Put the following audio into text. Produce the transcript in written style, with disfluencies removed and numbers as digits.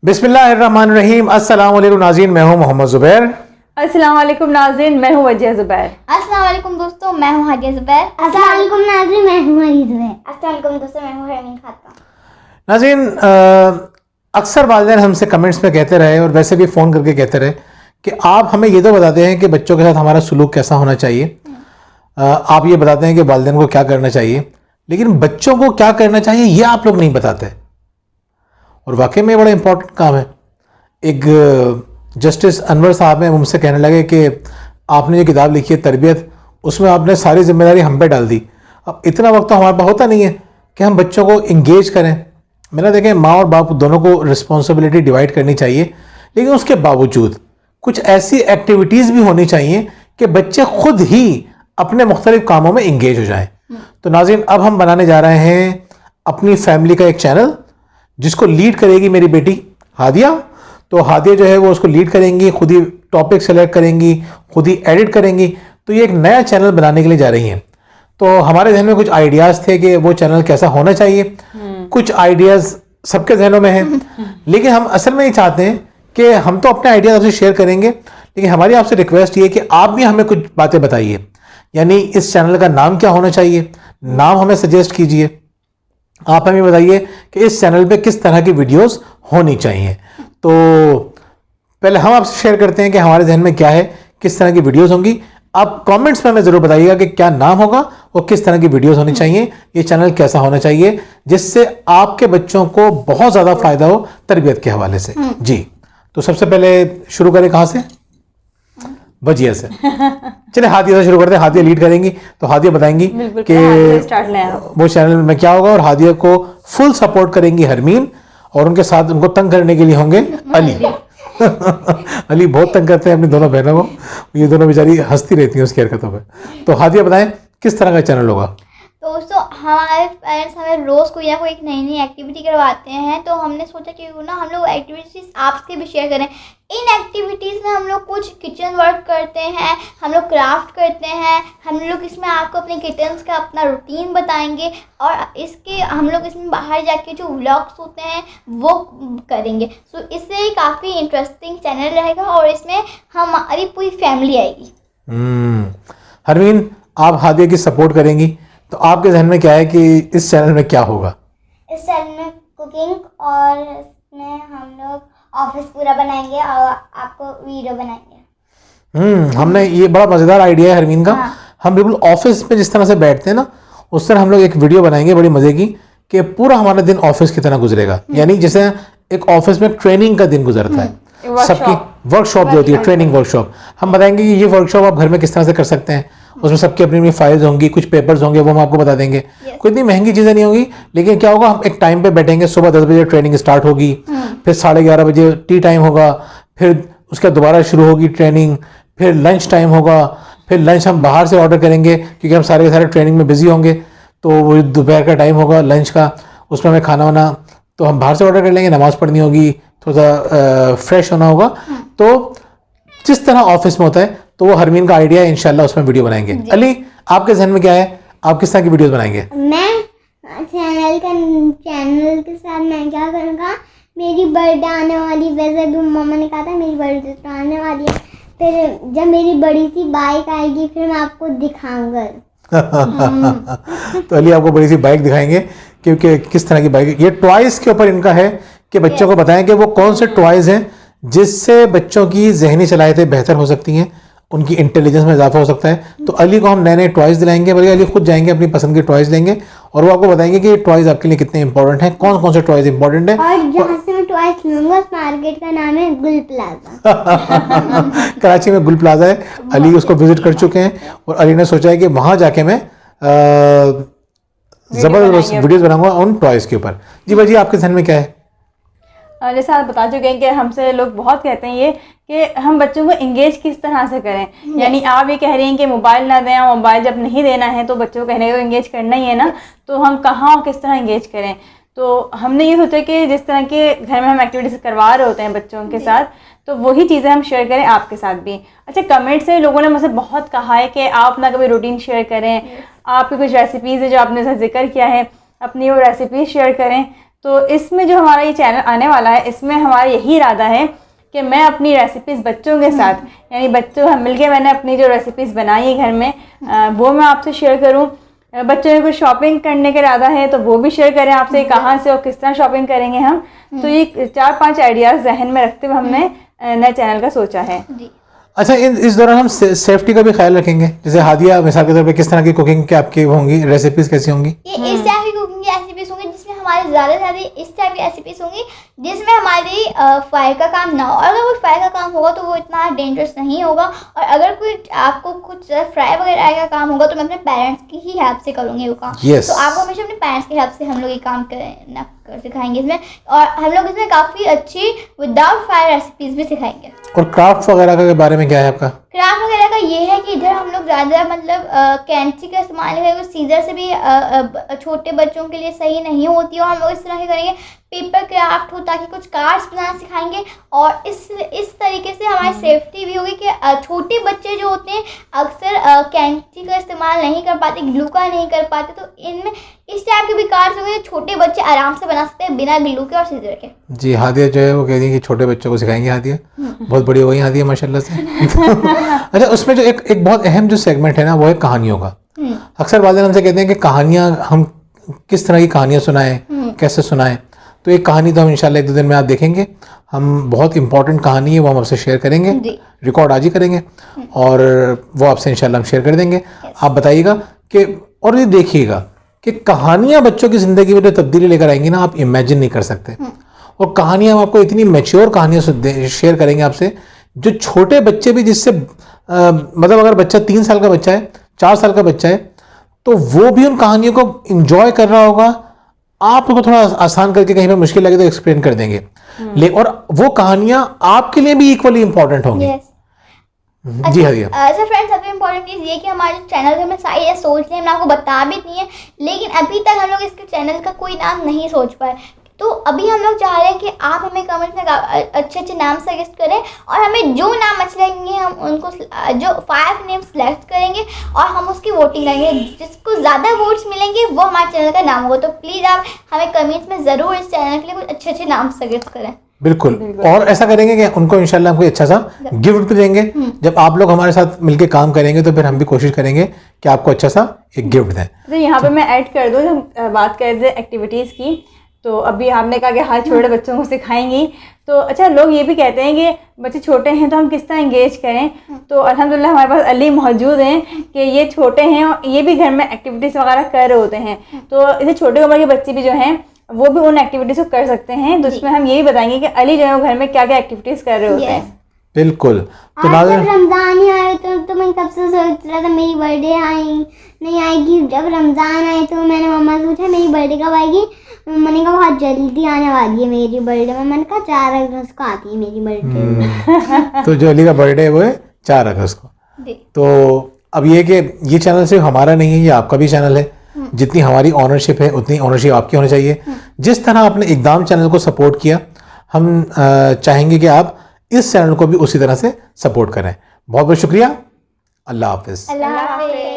बिस्मिल्लाहिर्रहमानिर्रहीम। अस्सलाम वालेकुम नाज़रीन, मैं हूं मोहम्मद ज़ुबैर। अस्सलाम वालेकुम नाज़रीन, मैं हूं वजिया ज़ुबैर। अस्सलाम वालेकुम दोस्तों, मैं हूं हादिया ज़ुबैर। अस्सलाम वालेकुम नाज़रीन, मैं हूं हरी ज़ुबैर। अस्सलाम वालेकुम दोस्तों, मैं हूं हरमीन खातून। नाज़रीन, अक्सर वालिदैन हमसे कमेंट्स में कहते रहे और वैसे भी फ़ोन करके कहते रहे कि आप हमें ये तो बताते हैं कि बच्चों के साथ हमारा सलूक कैसा होना चाहिए, आप ये बताते हैं कि वालिदैन को क्या करना चाहिए, लेकिन बच्चों को क्या करना चाहिए ये आप लोग नहीं बताते। और वाकई में बड़ा इंपॉर्टेंट काम है। एक जस्टिस अनवर साहब ने मुझसे कहने लगे कि आपने जो किताब लिखी है तरबियत, उसमें आपने सारी जिम्मेदारी हम पे डाल दी। अब इतना वक्त तो हमारे पास होता नहीं है कि हम बच्चों को इंगेज करें। मैंने देखें, माँ और बाप दोनों को रिस्पॉन्सिबिलिटी डिवाइड करनी चाहिए, लेकिन उसके बावजूद कुछ ऐसी एक्टिविटीज़ भी होनी चाहिए कि बच्चे खुद ही अपने मुख्तलिफ कामों में इंगेज हो जाएं। तो नाज़रीन, अब हम बनाने जा रहे हैं अपनी फैमिली का एक चैनल जिसको लीड करेगी मेरी बेटी हादिया। तो हादिया जो है वो उसको लीड करेंगी, खुद ही टॉपिक सेलेक्ट करेंगी, खुद ही एडिट करेंगी। तो ये एक नया चैनल बनाने के लिए जा रही हैं। तो हमारे जहन में कुछ आइडियाज़ थे कि वो चैनल कैसा होना चाहिए। कुछ आइडियाज़ सबके जहनों में हैं, लेकिन हम असल में ये चाहते हैं कि हम तो अपने आइडियाज़ आपसे शेयर करेंगे, लेकिन हमारी आपसे रिक्वेस्ट ये है कि आप भी हमें कुछ बातें बताइए। यानी इस चैनल का नाम क्या होना चाहिए, नाम हमें सजेस्ट कीजिए। आप हमें बताइए कि इस चैनल पे किस तरह की वीडियोस होनी चाहिए। तो पहले हम आपसे शेयर करते हैं कि हमारे जहन में क्या है, किस तरह की वीडियोस होंगी। आप कमेंट्स में हमें ज़रूर बताइएगा कि क्या नाम होगा और किस तरह की वीडियोस होनी चाहिए, ये चैनल कैसा होना चाहिए, जिससे आपके बच्चों को बहुत ज़्यादा फ़ायदा हो तरबियत के हवाले से। जी, तो सबसे पहले शुरू करें कहाँ से? वजिया से। चले हादिया से शुरू करते हैं। हादिया लीड करेंगी, तो हादिया बताएंगी कि वो चैनल में क्या होगा। और हादिया को फुल सपोर्ट करेंगी हरमीन, और उनके साथ उनको तंग करने के लिए होंगे अली। अली बहुत तंग करते हैं अपनी दोनों बहनों को, ये दोनों बेचारी हंसती रहती हैं उसकी हरकतों पर। तो हादिया बताएं किस तरह का चैनल होगा। दोस्तों, हमारे पेरेंट्स हमें रोज़ कोई ना कोई एक नई नई एक्टिविटी करवाते हैं, तो हमने सोचा कि ना हम लोग एक्टिविटीज़ आपसे भी शेयर करें। इन एक्टिविटीज़ में हम लोग कुछ किचन वर्क करते हैं, हम लोग क्राफ्ट करते हैं, हम लोग इसमें आपको अपने किचन्स का अपना रूटीन बताएंगे, और इसके हम लोग इसमें बाहर जाके जो व्लॉग्स होते हैं वो करेंगे। सो इससे काफ़ी इंटरेस्टिंग चैनल रहेगा और इसमें हमारी पूरी फैमिली आएगी। हरमीन, आप हादिया की सपोर्ट करेंगी, तो आपके जहन में क्या है कि इस चैनल में क्या होगा? इस चैनल में कुकिंग, और इसमें हम लोग ऑफिस पूरा बनाएंगे और आपको वीडियो बनाएंगे। हमने ये बड़ा मज़ेदार आइडिया है हरमीन का। हाँ। हम बिल्कुल ऑफिस में जिस तरह से बैठते हैं ना, उस तरह हम लोग एक वीडियो बनाएंगे बड़ी मज़े की, कि पूरा हमारा दिन ऑफिस की तरह गुजरेगा। यानी जैसे एक ऑफिस में ट्रेनिंग का दिन गुजरता है, सबकी वर्कशॉप जो होती है, ट्रेनिंग वर्कशॉप। हम बताएंगे कि ये वर्कशॉप आप घर में किस तरह से कर सकते हैं। उसमें सबकी अपनी अपनी फाइल्स होंगी, कुछ पेपर्स होंगे, वो हम आपको बता देंगे। कोई इतनी महंगी चीज़ें नहीं होंगी, लेकिन क्या होगा, हम एक टाइम पे बैठेंगे। सुबह 10 बजे ट्रेनिंग स्टार्ट होगी, फिर 11:30 बजे टी टाइम होगा, फिर उसके दोबारा शुरू होगी ट्रेनिंग, फिर लंच टाइम होगा, फिर लंच हम बाहर से ऑर्डर करेंगे क्योंकि हम सारे के सारे ट्रेनिंग में बिजी होंगे। तो वो दोपहर का टाइम होगा लंच का, उसमें हमें खाना वाना तो हम बाहर से ऑर्डर कर लेंगे। नमाज़ पढ़नी होगी, थोड़ा सा फ्रेश होना होगा। तो जिस तरह ऑफिस में होता है, तो वो हरमीन का आइडिया है, इंशाल्लाह उसमें वीडियो बनाएंगे। अली, आपके जहन में क्या है, आप किस तरह की वीडियोस बनाएंगे? मैं चैनल के साथ मैं क्या करूँगा, मेरी बर्थडे आने वाली, वैसे भी मम्मा ने कहा था मेरी बर्थडे तो आने वाली है, फिर जब मेरी बड़ी सी बाइक आएगी फिर मैं आपको दिखाऊंगा। तो अली आपको बड़ी सी बाइक दिखाएंगे, क्योंकि किस तरह की बाइक, ये टॉयज के ऊपर इनका है कि बच्चों को बताएं कि वो कौन से टॉयज हैं जिससे बच्चों की जहनी सलाहियतें बेहतर हो सकती हैं, उनकी इंटेलिजेंस में इजाफा हो सकता है। तो अली को हम नए नए टॉयज़ दिलाएंगे, बल्कि अली खुद जाएंगे अपनी पसंद के टॉयज़ लेंगे, और वो आपको बताएंगे कि ये टॉयज़ आपके लिए कितने इंपॉर्टेंट हैं, कौन कौन से टॉयज़ इंपॉर्टेंट हैं। और जहाँ से मैं टॉयज लूँगा उस मार्केट का नाम है गुल प्लाजा। कराची में गुल प्लाजा है, अली उसको विजिट कर चुके हैं, और अली ने सोचा है कि वहाँ जाके मैं ज़बरदस्त वीडियोज़ बनाऊंगा उन टॉयज़ के ऊपर। जी भाई, आपके जहन में क्या है? जैसे आप बता चुके हैं कि हमसे लोग बहुत कहते हैं ये कि हम बच्चों को इंगेज किस तरह से करें। यानी आप ये कह रही हैं कि मोबाइल ना दें, मोबाइल जब नहीं देना है तो बच्चों को कहने को इंगेज करना ही है ना, तो हम कहाँ और किस तरह इंगेज करें। तो हमने ये सोचा कि जिस तरह के घर में हम एक्टिविटीज़ करवा रहे होते हैं बच्चों के साथ, तो वही चीज़ें हम शेयर करें आपके साथ भी। अच्छा, कमेंट से लोगों ने मुझसे बहुत कहा है कि आप अपना कभी रूटीन शेयर करें, आपकी कुछ रेसिपीज़ है जो आपने जिक्र किया है, अपनी वो रेसिपीज़ शेयर करें। तो इसमें जो हमारा ये चैनल आने वाला है, इसमें हमारा यही इरादा है कि मैं अपनी रेसिपीज़ बच्चों के साथ, यानी बच्चों हम मिलके मैंने अपनी जो रेसिपीज़ बनाई है घर में, वो मैं आपसे शेयर करूं। बच्चों ने कुछ शॉपिंग करने का इरादा है तो वो भी शेयर करें आपसे, कहाँ से और किस तरह शॉपिंग करेंगे हम। तो ये 4-5 आइडियाज़ जहन में रखते हुए हमने नए चैनल का सोचा है। अच्छा, इस दौरान हम सेफ्टी का भी ख्याल रखेंगे, जैसे हादिया मिसाल के तौर पे किस तरह की कुकिंग क्या आपकी होंगी, रेसिपीज कैसी होंगी? ये इस टाइप की कुकिंग की रेसिपीज होंगी जिसमें हमारे ज़्यादा से ज़्यादा इस टाइप की रेसिपीज होंगी जिसमें हमारी फायर का काम ना हो। और अगर कोई फायर का काम होगा तो वो इतना डेंजरस नहीं होगा। और अगर कोई आपको कुछ फ्राई वगैरह का काम होगा तो मैं अपने पेरेंट्स की ही हेल्प से करूँगी वो काम। Yes. तो आपको हमेशा अपने पेरेंट्स की हेल्प से हम लोग ये काम करना सिखाएंगे इसमें। और हम लोग इसमें काफ़ी अच्छी विदाउट फायर रेसिपीज भी सिखाएंगे। और क्राफ्ट वगैरह के बारे में क्या है आपका? क्राफ्ट वगैरह का ये है कि इधर हम लोग ज़्यादा मतलब कैंची का इस्तेमाल करेंगे, सीजर से भी छोटे बच्चों के लिए सही नहीं होती है। और हम लोग इस तरह के करेंगे पेपर क्राफ्ट हो ताकि कुछ कार्ड्स बनाना सिखाएंगे। और इस तरीके से हमारी सेफ्टी भी होगी कि छोटे बच्चे जो होते हैं अक्सर कैंची का इस्तेमाल नहीं कर पाते, ग्लू का नहीं कर पाते, तो इनमें इस टाइप के भी कार्ड्स होंगे छोटे बच्चे आराम से बना सकते हैं बिना ग्लू के और सीजर के। जी, हादिया जो है वो कह रही है कि छोटे बच्चों को सिखाएंगे। हादिया बहुत बड़ी हो गई हादिया माशाल्लाह से। अच्छा, उसमें जो एक बहुत अहम जो सेगमेंट है ना वो है कहानियों का। अक्सर वालिदैन हमसे कहते हैं कि कहानियाँ हम किस तरह की कहानियाँ सुनाएं, कैसे सुनाएं। तो एक कहानी तो हम इंशाल्लाह 1-2 दिन में आप देखेंगे, हम बहुत इंपॉर्टेंट कहानी है वो हम आपसे शेयर करेंगे, रिकॉर्ड आज ही करेंगे और वो आपसे इंशाल्लाह हम शेयर कर देंगे। आप बताइएगा कि, और ये देखिएगा कि कहानियाँ बच्चों की ज़िंदगी में जो तब्दीली लेकर आएंगी ना, आप इमेजिन नहीं कर सकते। और कहानियाँ हम आपको इतनी मैच्योर कहानियाँ शेयर करेंगे आपसे, जो छोटे बच्चे भी जिससे मतलब अगर बच्चा 3 साल का बच्चा है, 4 साल का बच्चा है, तो वो भी उन कहानियों को इंजॉय कर रहा होगा। आप उसको थोड़ा आसान करके कहीं पे मुश्किल लगे तो एक्सप्लेन कर देंगे, और वो कहानियां आपके लिए भी इक्वली इंपॉर्टेंट होंगी। जी हाँ, अच्छा फ्रेंड्स, सबसे इम्पोर्टेंट चीज़ ये कि हमारे चैनल में सारी ये सोच रहे हैं, हमने आपको बता भी दी है, लेकिन अभी तक हम लोग इसके चैनल का कोई नाम नहीं सोच पाए। तो अभी हम लोग चाह रहे हैं कि आप हमें कमेंट में अच्छे नाम सजेस्ट करें और हमें जो नाम अच्छे लगेंगे हम उनको जो 5 नेम सेलेक्ट करेंगे और हम उसकी वोटिंग करेंगे। जिसको ज़्यादा वोट्स मिलेंगे वो हमारे चैनल का नाम होगा। तो प्लीज़ आप हमें कमेंट्स में ज़रूर इस चैनल के लिए कुछ अच्छे नाम सजेस्ट करें। बिल्कुल। और ऐसा करेंगे कि उनको इंशाल्लाह कोई अच्छा सा गिफ्ट भी देंगे। जब आप लोग हमारे साथ मिलके काम करेंगे तो फिर हम भी कोशिश करेंगे कि आपको अच्छा सा एक गिफ्ट दें। तो यहाँ पे मैं ऐड कर दूँ, हम बात कर रहे थे एक्टिविटीज़ की, तो अभी आपने कहा कि हाँ छोटे बच्चों को सिखाएंगी। तो अच्छा, लोग ये भी कहते हैं कि बच्चे छोटे हैं तो हम किस तरह इंगेज करें। तो अल्हम्दुलिल्लाह हमारे पास अली मौजूद हैं कि ये छोटे हैं और ये भी घर में एक्टिविटीज़ वगैरह कर रहे होते हैं। तो इसे छोटे उम्र के बच्चे भी जो हैं वो भी उन एक्टिविटीज़ को कर सकते हैं। तो इसमें हम यही बताएंगे कि अली जो है वो घर में क्या क्या एक्टिविटीज़ कर रहे होते हैं। बिल्कुल। तो आज जब रमज़ान ही आए तो मैं कब से सोच रहा था मेरी बर्थडे नहीं आएगी। जब रमज़ान आए तो मैंने मम्मा से पूछा मेरी बर्थडे कब आएगी। मैंने कहा बहुत जल्दी आने वाली है मेरी बर्थडे। मैंने कहा 4 अगस्त को आती है मेरी बर्थडे। तो जो अली का बर्थडे है वो है 4 अगस्त को। तो अब ये कि ये चैनल सिर्फ हमारा नहीं है, ये आपका भी चैनल है। जितनी हमारी ऑनरशिप है उतनी ऑनरशिप आपकी होनी चाहिए। जिस तरह आपने इक़दाम चैनल को सपोर्ट किया, हम चाहेंगे कि आप इस चैनल को भी उसी तरह से सपोर्ट करें। बहुत बहुत शुक्रिया। अल्लाह हाफिज़। अल्लाह हाफिज़।